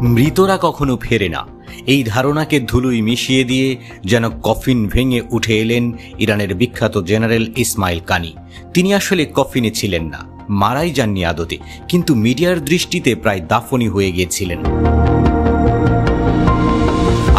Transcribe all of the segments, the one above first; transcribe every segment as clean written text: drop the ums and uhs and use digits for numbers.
মৃতরা কখনো ফেরে না, এই ধারণাকে ধুলোয় মিশিয়ে দিয়ে যেন কফিন ভেঙে উঠে এলেন ইরানের বিখ্যাত জেনারেল ইসমাইল কানি। তিনি আসলে কফিনে ছিলেন না, মারাই যাননি আদতে, কিন্তু মিডিয়ার দৃষ্টিতে প্রায় দাফনই হয়ে গিয়েছিলেন।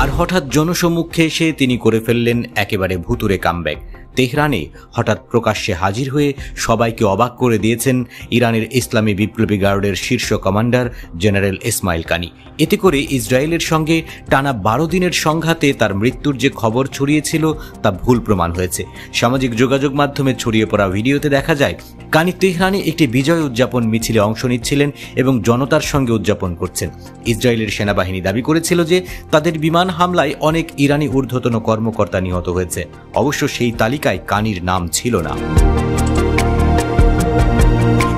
আর হঠাৎ জনসম্মুখে এসে তিনি করে ফেললেন একেবারে ভুতুরে কামব্যাক। তেহরানে হঠাৎ প্রকাশ্যে হাজির হয়ে সবাইকে অবাক করে দিয়েছেন ইরানের ইসলামী বিপ্লবী গার্ডের শীর্ষ কমান্ডার জেনারেল ইসমাইল কানি। এতে করে ইসরায়েলের সঙ্গে টানা 12 দিনের সংঘাতে তার মৃত্যুর যে খবর ছড়িয়েছিল তা ভুল প্রমাণ হয়েছে। সামাজিক যোগাযোগ মাধ্যমে ছড়িয়ে পড়া ভিডিওতে দেখা যায় কানি তেহরানে একটি বিজয় উদযাপন মিছিলে অংশ নিচ্ছিলেন এবং জনতার সঙ্গে উদযাপন করছেন। ইসরায়েলের সেনাবাহিনী দাবি করেছিল যে তাদের বিমান হামলায় অনেক ইরানি ঊর্ধ্বতন কর্মকর্তা নিহত হয়েছে। অবশ্য সেই তালিকায় কানির নাম ছিল না।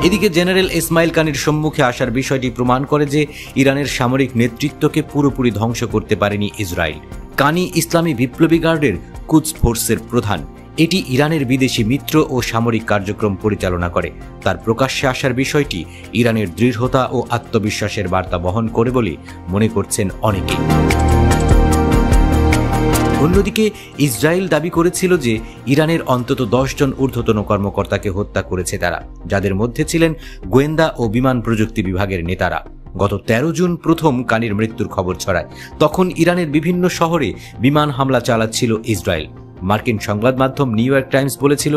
এদিকে জেনারেল ইসমাইল কানির সম্মুখে আসার বিষয়টি প্রমাণ করে যে ইরানের সামরিক নেতৃত্বকে পুরোপুরি ধ্বংস করতে পারেনি ইসরায়েল। কানি ইসলামী বিপ্লবী গার্ডের কুদস ফোর্সের প্রধান। এটি ইরানের বিদেশি মিত্র ও সামরিক কার্যক্রম পরিচালনা করে। তার প্রকাশ্যে আসার বিষয়টি ইরানের দৃঢ়তা ও আত্মবিশ্বাসের বার্তা বহন করে বলে মনে করছেন অনেকেই। অন্যদিকে ইসরায়েল দাবি করেছিল যে ইরানের অন্তত 10 জন ঊর্ধ্বতন কর্মকর্তাকে হত্যা করেছে তারা, যাদের মধ্যে ছিলেন গোয়েন্দা ও বিমান প্রযুক্তি বিভাগের নেতারা। গত 13 জুন প্রথম কানির মৃত্যুর খবর ছড়ায়। তখন ইরানের বিভিন্ন শহরে বিমান হামলা চালাচ্ছিল ইসরায়েল। মার্কিন সংবাদ মাধ্যম নিউ ইয়র্ক টাইমস বলেছিল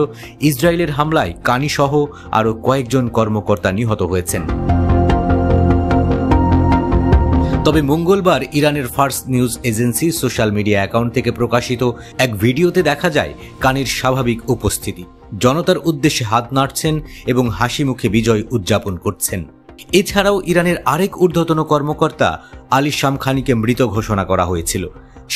ইসরায়েলের হামলায় কানি সহ আরও কয়েকজন কর্মকর্তা নিহত হয়েছেন। তবে মঙ্গলবার ইরানের Fars news agency social media account থেকে প্রকাশিত এক ভিডিওতে দেখা যায় কানির স্বাভাবিক উপস্থিতি। জনতার উদ্দেশ্যে হাত নাড়ছেন এবং হাসি মুখে বিজয় উদযাপন করছেন। এছাড়াও ইরানের আরেক ঊর্ধ্বতন কর্মকর্তা আলী শামখানিকে মৃত ঘোষণা করা হয়েছিল।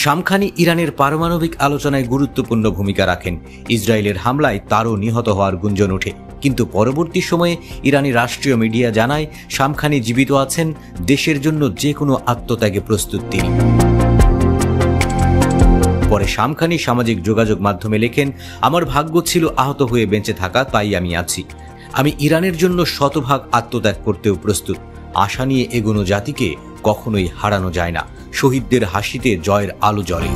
শামখানি ইরানের পারমাণবিক আলোচনায় গুরুত্বপূর্ণ ভূমিকা রাখেন। ইসরায়েলের হামলায় তারও নিহত হওয়ার গুঞ্জন ওঠে, কিন্তু পরবর্তী সময়ে ইরানি রাষ্ট্রীয় মিডিয়া জানায় শামখানি জীবিত আছেন, দেশের জন্য যে কোনো আত্মত্যাগে প্রস্তুত তিনি। পরে শামখানি সামাজিক যোগাযোগ মাধ্যমে লেখেন, আমার ভাগ্য ছিল আহত হয়ে বেঁচে থাকা, তাই আমি আছি। আমি ইরানের জন্য শতভাগ আত্মত্যাগ করতেও প্রস্তুত। আশা নিয়ে এগোনো জাতিকে কখনোই হারানো যায় না। শহীদদের হাসিতে জয়ের আলো জ্বলে।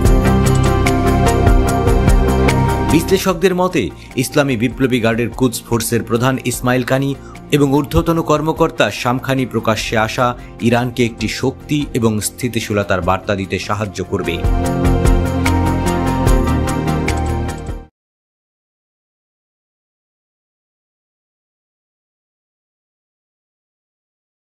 বিশ্লেষকদের মতে ইসলামী বিপ্লবী গার্ডের কুদস ফোর্সের প্রধান ইসমাইল কানি এবং ঊর্ধ্বতন কর্মকর্তা শামখানি প্রকাশ্যে আসা ইরানকে একটি শক্তি এবং স্থিতিশীলতার বার্তা দিতে সাহায্য করবে।